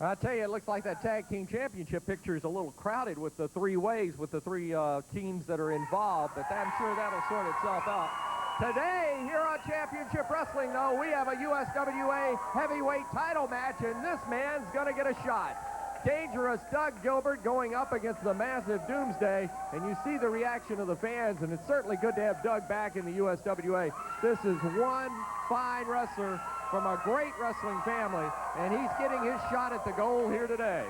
I tell you, it looks like that tag team championship picture is a little crowded with the three ways, with the three teams that are involved, but I'm sure that'll sort itself out. Today, here on Championship Wrestling, though, we have a USWA heavyweight title match, and this man's going to get a shot. Dangerous Doug Gilbert going up against the massive Doomsday, and you see the reaction of the fans, and it's certainly good to have Doug back in the USWA. This is one fine wrestler from a great wrestling family, and he's getting his shot at the goal here today.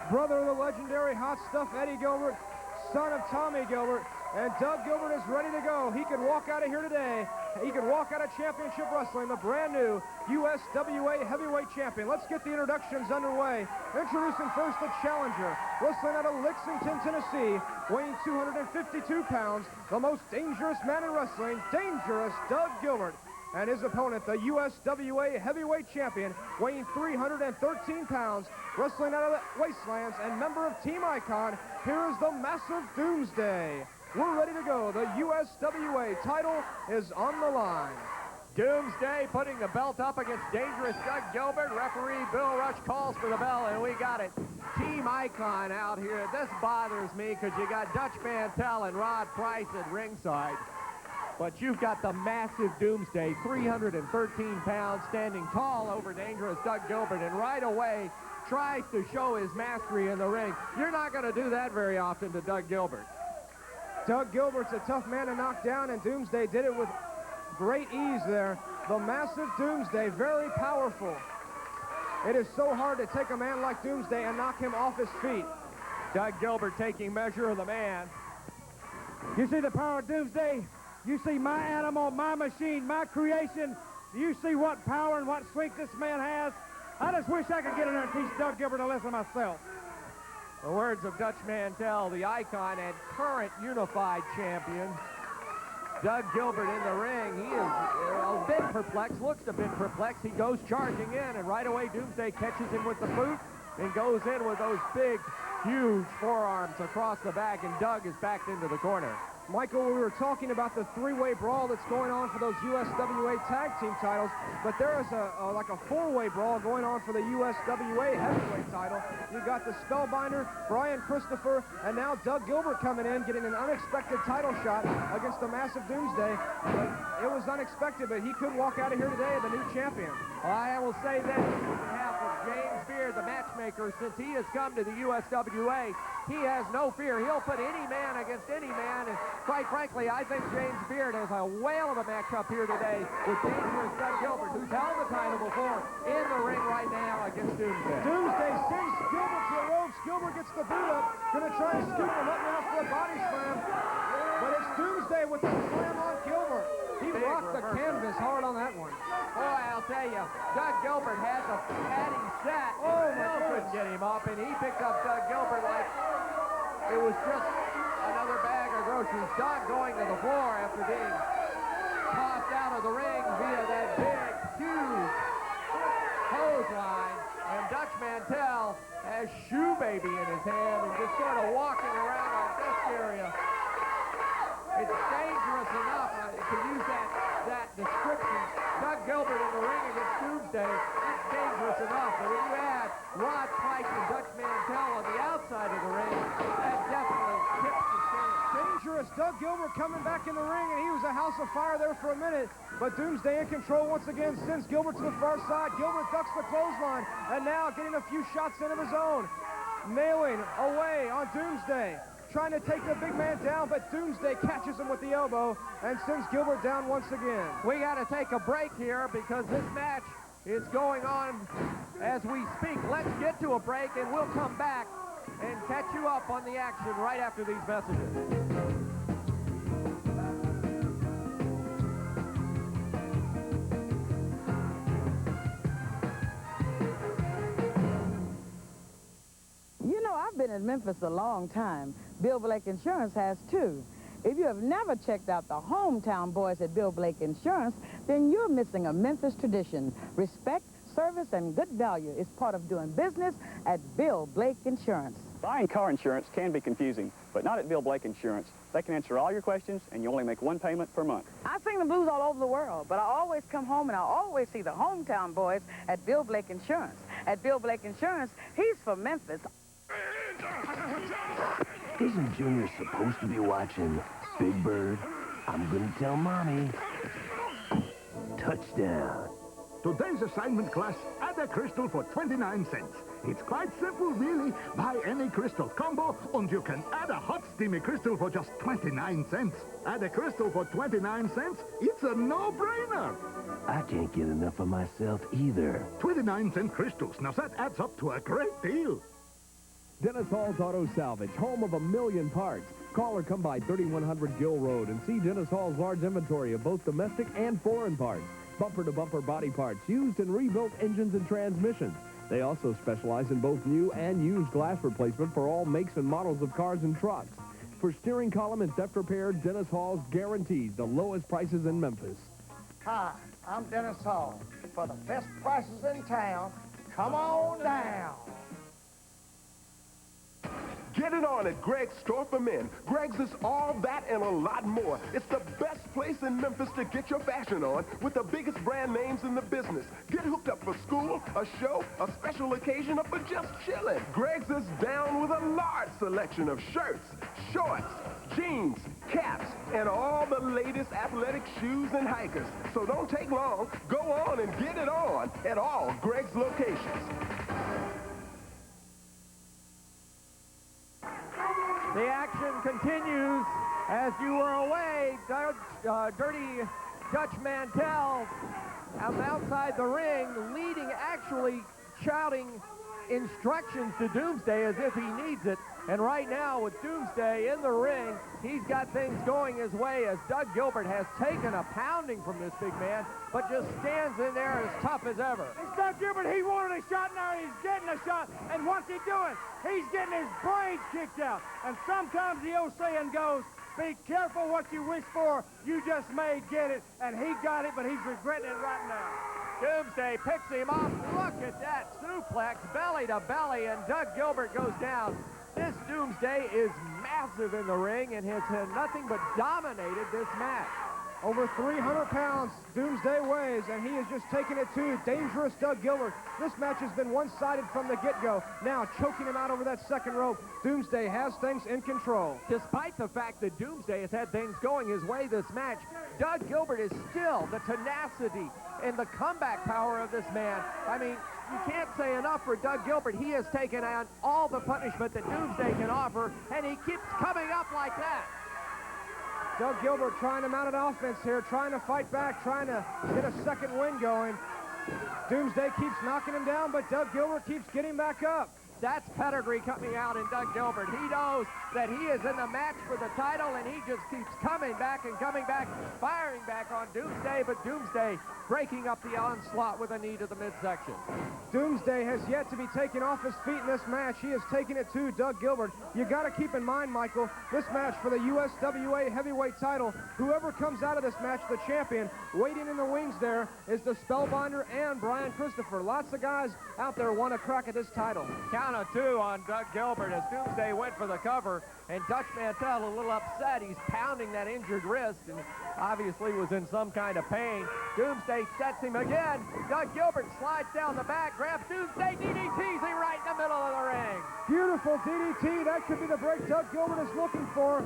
Brother of the legendary Hot Stuff Eddie Gilbert, son of Tommy Gilbert, and Doug Gilbert is ready to go. He could walk out of here today. He could walk out of Championship Wrestling, the brand new USWA heavyweight champion. Let's get the introductions underway. Introducing first the challenger, wrestling out of Lexington, Tennessee, weighing 252 pounds, the most dangerous man in wrestling, Dangerous Doug Gilbert. And his opponent, the USWA heavyweight champion, weighing 313 pounds, wrestling out of the Wastelands and member of Team Icon, here is the massive Doomsday. We're ready to go. The USWA title is on the line. Doomsday putting the belt up against Dangerous Doug Gilbert. Referee Bill Rush calls for the bell, and we got it. Team Icon out here. This bothers me because you got Dutch Mantell and Rod Price at ringside. But you've got the massive Doomsday, 313 pounds, standing tall over Dangerous Doug Gilbert, and right away tries to show his mastery in the ring. You're not going to do that very often to Doug Gilbert. Doug Gilbert's a tough man to knock down, and Doomsday did it with great ease there. The massive Doomsday, very powerful. It is so hard to take a man like Doomsday and knock him off his feet. Doug Gilbert taking measure of the man. You see the power of Doomsday? You see my animal, my machine, my creation. You see what power and what strength this man has. I just wish I could get in there and teach Doug Gilbert a lesson myself. The words of Dutch Mantell, the Icon and current unified champion. Doug Gilbert in the ring. He is a bit perplexed, looks a bit perplexed. He goes charging in, and right away Doomsday catches him with the boot and goes in with those big, huge forearms across the back, and Doug is backed into the corner. Michael, we were talking about the three-way brawl that's going on for those USWA tag team titles, but there is like a four-way brawl going on for the USWA heavyweight title. You got the Spellbinder, Brian Christopher, and now Doug Gilbert coming in, getting an unexpected title shot against the massive Doomsday. But it was unexpected, but he could walk out of here today the new champion. I will say this on behalf of James Beard, the matchmaker, since he has come to the USWA, he has no fear. He'll put any man against any man, and quite frankly, I think James Beard has a whale of a matchup here today with Dangerous Doug Gilbert, who's held the title before, in the ring right now against Doomsday. Doomsday sends Gilbert to the ropes. Gilbert gets the boot up, going to try and scoop him up now for a body slam. But it's Doomsday with the slam on Gilbert. He rocked the canvas hard on that one. Boy, I'll tell you, Doug Gilbert had the padding set. Oh, Still couldn't get him up, and he picked up Doug Gilbert like it was just another bag of groceries. Doug going to the floor after being tossed out of the ring via that big, huge clothesline. And Dutch Mantell has Shoe Baby in his hand and just sort of walking around our desk area. It's dangerous enough to use that description. Doug Gilbert in the ring against Doomsday, it's dangerous enough. But when you add Rod Price and Dutch Mantell on the outside of the ring, that definitely tips the scale. Dangerous Doug Gilbert coming back in the ring, and he was a house of fire there for a minute. But Doomsday in control once again, sends Gilbert to the far side. Gilbert ducks the clothesline, and now getting a few shots in of his own. Nailing away on Doomsday. Trying to take the big man down, but Doomsday catches him with the elbow and sends Gilbert down once again. We got to take a break here because this match is going on as we speak. Let's get to a break, and we'll come back and catch you up on the action right after these messages. I've been in Memphis a long time. Bill Blake Insurance has too. If you have never checked out the hometown boys at Bill Blake Insurance, then you're missing a Memphis tradition. Respect, service and good value is part of doing business at Bill Blake Insurance. Buying car insurance can be confusing, but not at Bill Blake Insurance. They can answer all your questions, and you only make one payment per month. I sing the blues all over the world, but I always come home and I always see the hometown boys at Bill Blake Insurance. At Bill Blake Insurance, he's from Memphis. Isn't Junior supposed to be watching Big Bird? I'm gonna tell Mommy. Touchdown. Today's assignment, class, add a crystal for 29 cents. It's quite simple, really. Buy any crystal combo, and you can add a hot, steamy crystal for just 29 cents. Add a crystal for 29 cents? It's a no-brainer. I can't get enough of myself either. 29-cent crystals. Now, that adds up to a great deal. Dennis Hall's Auto Salvage, home of 1,000,000 parts. Call or come by 3100 Gill Road and see Dennis Hall's large inventory of both domestic and foreign parts. Bumper-to-bumper body parts, used and rebuilt engines and transmissions. They also specialize in both new and used glass replacement for all makes and models of cars and trucks. For steering column and theft repair, Dennis Hall's guarantees the lowest prices in Memphis. Hi, I'm Dennis Hall. For the best prices in town, come on down. Get it on at Greg's Store for Men. Greg's is all that and a lot more. It's the best place in Memphis to get your fashion on with the biggest brand names in the business. Get hooked up for school, a show, a special occasion, or for just chilling. Greg's is down with a large selection of shirts, shorts, jeans, caps, and all the latest athletic shoes and hikers. So don't take long. Go on and get it on at all Greg's locations. The action continues as you were away. Dirty Dutch Mantell outside the ring, leading, actually shouting instructions to Doomsday as if he needs it. And right now with Doomsday in the ring, he's got things going his way as Doug Gilbert has taken a pounding from this big man, but just stands in there as tough as ever. It's Doug Gilbert. He wanted a shot, now he's getting a shot. And what's he doing? He's getting his brains kicked out. And sometimes the old saying goes, be careful what you wish for. You just may get it. And he got it, but he's regretting it right now. Doomsday picks him up. Look at that suplex, belly to belly, and Doug Gilbert goes down. This Doomsday is massive in the ring and has had nothing but dominated this match. Over 300 pounds Doomsday weighs, and he is just taking it to dangerous Doug Gilbert. This match has been one-sided from the get-go. Now choking him out over that second rope. Doomsday has things in control. Despite the fact that Doomsday has had things going his way this match, Doug Gilbert is still the tenacity and the comeback power of this man. I mean, you can't say enough for Doug Gilbert. He has taken on all the punishment that Doomsday can offer, and he keeps coming up like that. Doug Gilbert trying to mount an offense here, trying to fight back, trying to get a second win going. Doomsday keeps knocking him down, but Doug Gilbert keeps getting back up. That's pedigree coming out in Doug Gilbert. He knows that he is in the match for the title, and he just keeps coming back, firing back on Doomsday, but Doomsday breaking up the onslaught with a knee to the midsection. Doomsday has yet to be taken off his feet in this match. He has taken it to Doug Gilbert. You got to keep in mind, Michael, this match for the USWA heavyweight title, whoever comes out of this match, the champion, waiting in the wings there is the Spellbinder and Brian Christopher. Lots of guys out there want a crack at this title. Count of two on Doug Gilbert as Doomsday went for the cover, and Dutch Mantell a little upset. He's pounding that injured wrist and obviously was in some kind of pain. Doomsday sets him again. Doug Gilbert slides down the back, grabs Doomsday, DDTs him right in the middle of the ring. Beautiful DDT. That could be the break Doug Gilbert is looking for.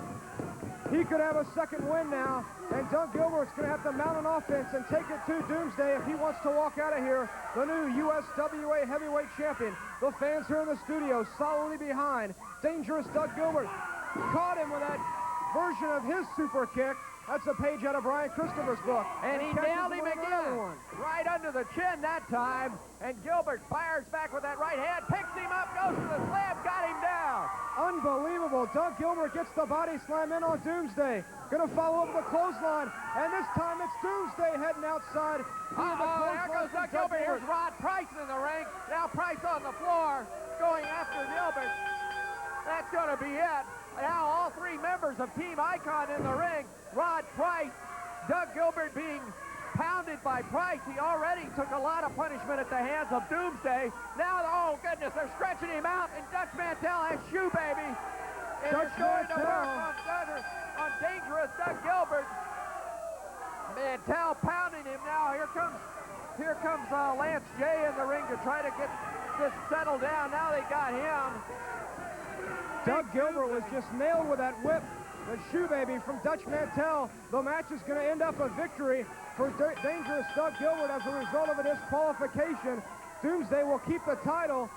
He could have a second win now, and Doug Gilbert's going to have to mount an offense and take it to Doomsday if he wants to walk out of here the new USWA heavyweight champion. The fans here in the studio solidly behind dangerous Doug Gilbert. Caught him with that version of his super kick. That's a page out of Brian Christopher's book. And he nailed him again. Right under the chin that time. And Gilbert fires back with that right hand, picks him up, goes to the slam, got him down. Unbelievable. Doug Gilbert gets the body slam in on Doomsday. Going to follow up with a clothesline. And this time it's Doomsday heading outside. There goes Doug Gilbert. Here's Rod Price in the ring. Now Price on the floor, going after Gilbert. That's going to be it. Now all three members of Team Icon in the ring. Rod Price, Doug Gilbert being pounded by Price. He already took a lot of punishment at the hands of Doomsday. Now, oh goodness, they're stretching him out, and Dutch Mantell has Shoe Baby. And it's going to work on dangerous Doug Gilbert. Mantell pounding him now. Here comes Lance J in the ring to try to get this settled down. Now they got him. Doug Gilbert was just nailed with that whip. The Shoe Baby from Dutch Mantell. The match is going to end up a victory for dangerous Doug Gilbert as a result of a disqualification. Doomsday will keep the title.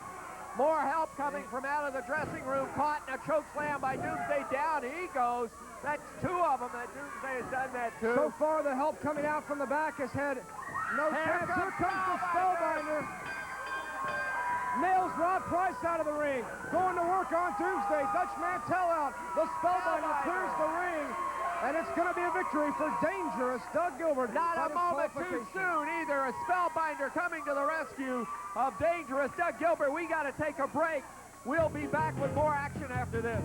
More help coming from out of the dressing room. Caught in a choke slam by Doomsday. Down he goes. That's two of them that Doomsday has done that to. So far, the help coming out from the back has had no chance. Here comes the Spellbinder. Nails Rod Price out of the ring. Going to work on Doomsday. Dutch Mantell out. The Spellbinder clears the ring. And it's going to be a victory for dangerous Doug Gilbert. Not a moment too soon either. A Spellbinder coming to the rescue of dangerous Doug Gilbert. We got to take a break. We'll be back with more action after this.